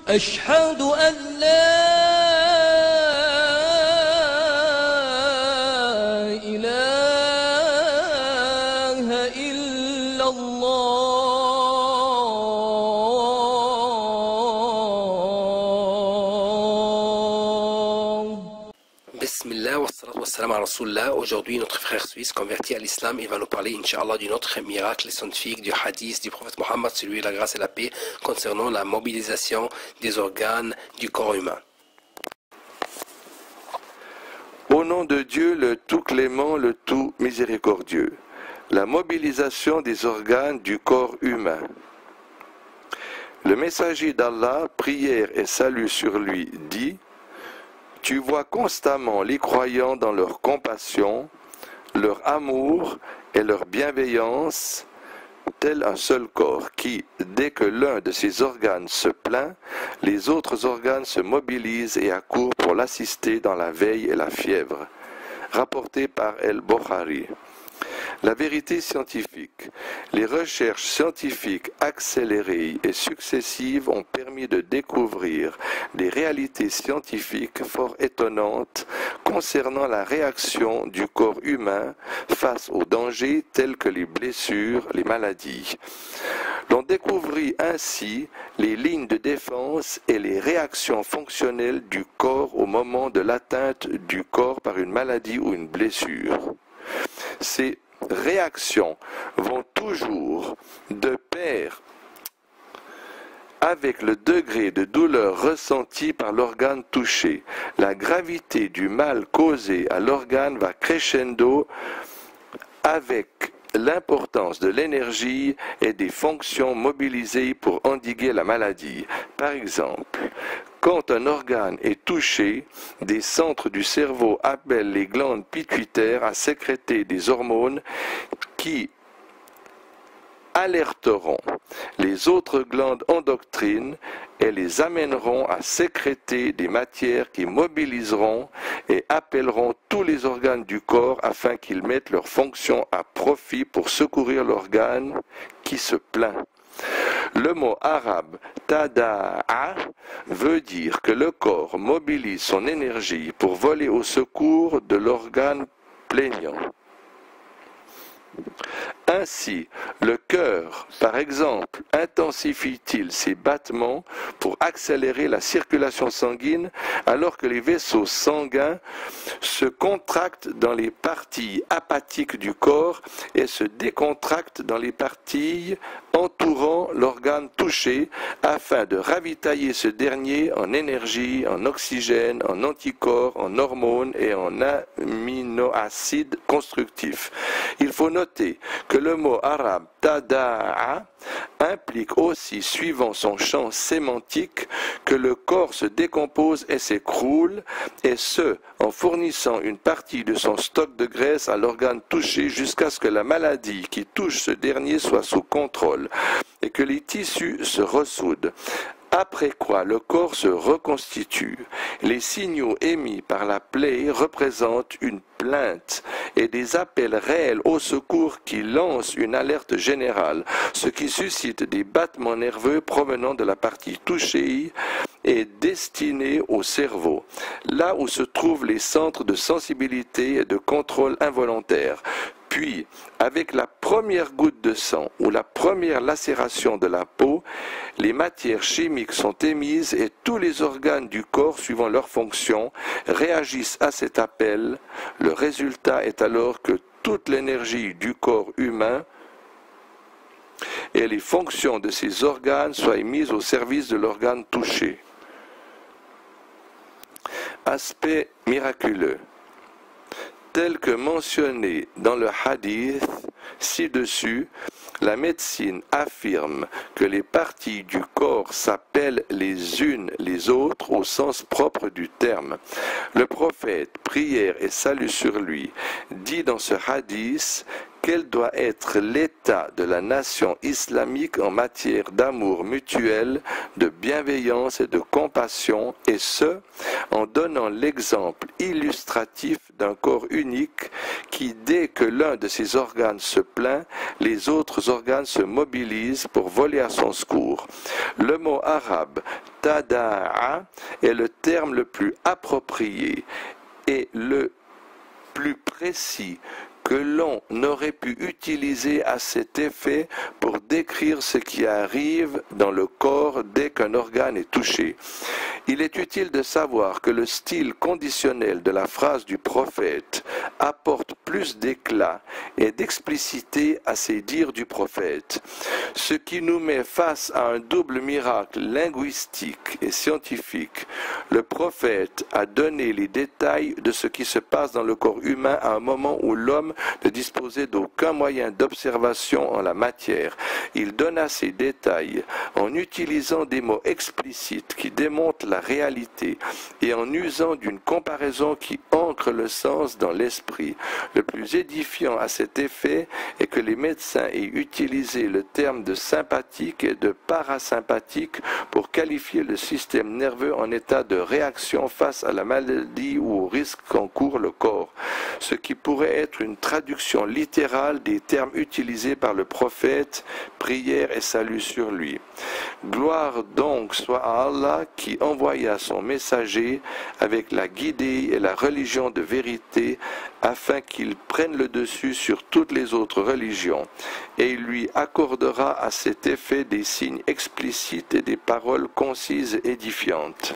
أشهد أن لا إله إلا الله. Bismillah wa salatu wa salam à Rasulullah. Aujourd'hui, notre frère suisse converti à l'islam, il va nous parler, Inch'Allah, d'une autre miracle scientifique du hadith du prophète Mohammed, celui de la grâce et la paix, concernant la mobilisation des organes du corps humain. Au nom de Dieu, le tout clément, le tout miséricordieux. La mobilisation des organes du corps humain. Le messager d'Allah, prière et salut sur lui, dit: Tu vois constamment les croyants dans leur compassion, leur amour et leur bienveillance, tel un seul corps qui, dès que l'un de ses organes se plaint, les autres organes se mobilisent et accourent pour l'assister dans la veille et la fièvre. Rapporté par El-Bukhari. La vérité scientifique. Les recherches scientifiques accélérées et successives ont permis de découvrir des réalités scientifiques fort étonnantes concernant la réaction du corps humain face aux dangers tels que les blessures, les maladies. L'on découvrit ainsi les lignes de défense et les réactions fonctionnelles du corps au moment de l'atteinte du corps par une maladie ou une blessure. Ces réactions vont toujours de pair avec le degré de douleur ressenti par l'organe touché. La gravité du mal causé à l'organe va crescendo avec l'importance de l'énergie et des fonctions mobilisées pour endiguer la maladie. Par exemple, quand un organe est touché, des centres du cerveau appellent les glandes pituitaires à sécréter des hormones qui alerteront les autres glandes endocrines et les amèneront à sécréter des matières qui mobiliseront et appelleront tous les organes du corps afin qu'ils mettent leur fonction à profit pour secourir l'organe qui se plaint. Le mot arabe tada'a veut dire que le corps mobilise son énergie pour voler au secours de l'organe plaignant. Ainsi, le cœur, par exemple, intensifie-t-il ses battements pour accélérer la circulation sanguine alors que les vaisseaux sanguins se contractent dans les parties apathiques du corps et se décontractent dans les parties entourant l'organe touché afin de ravitailler ce dernier en énergie, en oxygène, en anticorps, en hormones et en aminoacides constructifs. Il faut noter que le mot arabe tada'a implique aussi, suivant son champ sémantique, que le corps se décompose et s'écroule, et ce, en fournissant une partie de son stock de graisse à l'organe touché jusqu'à ce que la maladie qui touche ce dernier soit sous contrôle et que les tissus se ressoudent. Après quoi le corps se reconstitue. Les signaux émis par la plaie représentent une plainte et des appels réels au secours qui lancent une alerte générale, ce qui suscite des battements nerveux provenant de la partie touchée et destinée au cerveau, là où se trouvent les centres de sensibilité et de contrôle involontaire. Puis, avec la première goutte de sang ou la première lacération de la peau, les matières chimiques sont émises et tous les organes du corps, suivant leur fonction, réagissent à cet appel. Le résultat est alors que toute l'énergie du corps humain et les fonctions de ces organes soient mises au service de l'organe touché. Aspect miraculeux. Tel que mentionné dans le hadith ci-dessus, la médecine affirme que les parties du corps s'appellent les unes les autres au sens propre du terme. Le prophète, prière et salut sur lui, dit dans ce hadith quel doit être l'état de la nation islamique en matière d'amour mutuel, de bienveillance et de compassion, et ce, en donnant l'exemple illustratif d'un corps unique qui, dès que l'un de ses organes se plaint, les autres organes se mobilisent pour voler à son secours. Le mot arabe « tada'a » est le terme le plus approprié et le plus précis que l'on aurait pu utiliser à cet effet pour décrire ce qui arrive dans le corps dès qu'un organe est touché. Il est utile de savoir que le style conditionnel de la phrase du prophète apporte plus d'éclat et d'explicité à ces dires du prophète, ce qui nous met face à un double miracle linguistique et scientifique. Le prophète a donné les détails de ce qui se passe dans le corps humain à un moment où l'homme ne disposait d'aucun moyen d'observation en la matière. Il donna ces détails en utilisant des mots explicites qui démontrent la réalité et en usant d'une comparaison qui ancre le sens dans l'esprit. Le plus édifiant à cet effet est que les médecins aient utilisé le terme de sympathique et de parasympathique pour qualifier le système nerveux en état de réaction face à la maladie ou au risque qu'encourt le corps, ce qui pourrait être une traduction littérale des termes utilisés par le prophète, prière et salut sur lui. Gloire donc soit à Allah qui envoya son messager avec la guidée et la religion de vérité afin qu'il prenne le dessus sur toutes les autres religions, et il lui accordera à cet effet des signes explicites et des paroles concises et édifiantes.